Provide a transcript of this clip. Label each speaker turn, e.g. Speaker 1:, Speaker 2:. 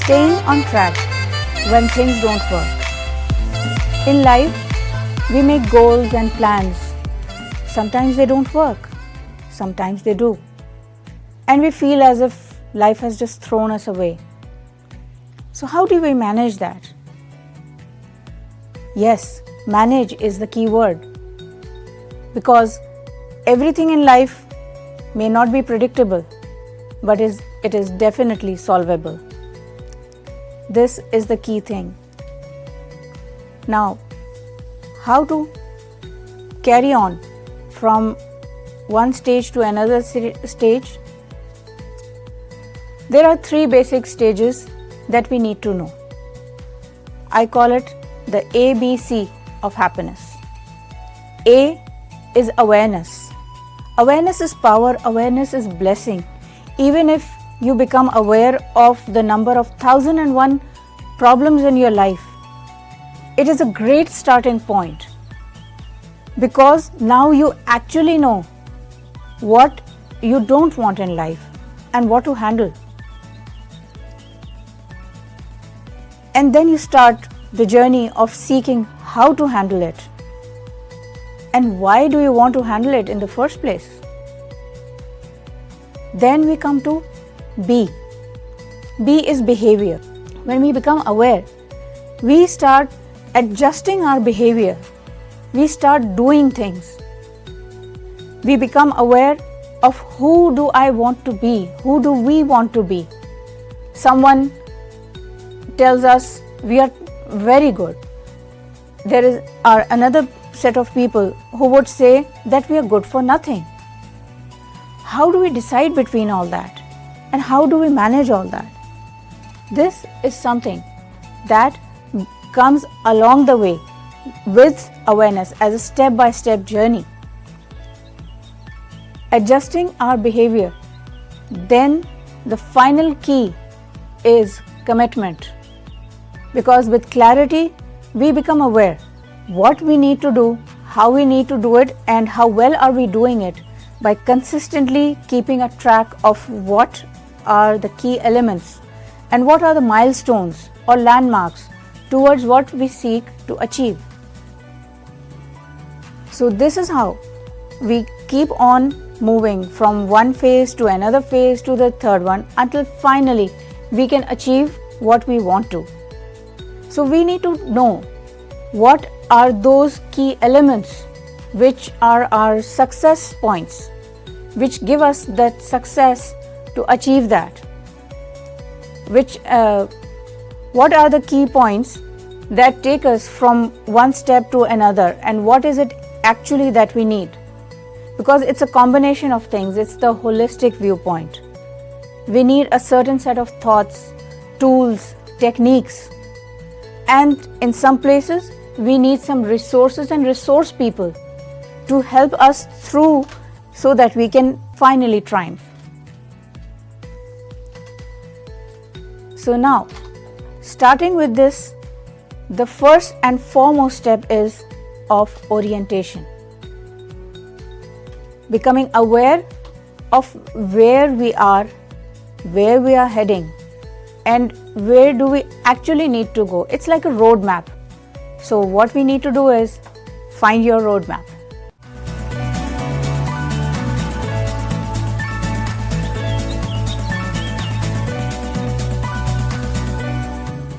Speaker 1: staying on track when things don't work. In life, we make goals and plans. Sometimes they don't work, sometimes they do. And we feel as if life has just thrown us away. So, how do we manage that? Yes, manage is the key word. Because everything in life may not be predictable, but it is definitely solvable. This is the key thing. Now, how to carry on from one stage to another stage? There are 3 basic stages that we need to know. I call it the ABC of happiness. A is awareness. Awareness is power, awareness is blessing. Even if you become aware of the number of 1001 problems in your life, it is a great starting point, because now you actually know what you don't want in life and what to handle. And then you start the journey of seeking how to handle it. And why do you want to handle it in the first place? Then we come to B. B is behavior. When we become aware, we start adjusting our behavior. We start doing things. We become aware of who do I want to be? Who do we want to be? Someone tells us we are very good. There is another set of people who would say that we are good for nothing. How do we decide between all that? And how do we manage all that? This is something that comes along the way with awareness as a step-by-step journey. Adjusting our behavior. Then the final key is commitment. Because with clarity, we become aware what we need to do, how we need to do it, and how well are we doing it by consistently keeping a track of what are the key elements and what are the milestones or landmarks towards what we seek to achieve. So this is how we keep on moving from one phase to another phase to the third one until finally we can achieve what we want to. So we need to know what are those key elements which are our success points, which give us that success to achieve that. What are the key points that take us from one step to another, and what is it actually that we need? Because it's a combination of things, it's the holistic viewpoint. We need a certain set of thoughts, tools, techniques, and in some places we need some resources and resource people to help us through so that we can finally triumph. So now, starting with this, the first and foremost step is of orientation. Becoming aware of where we are heading, and where do we actually need to go. It's like a roadmap. So what we need to do is find your roadmap.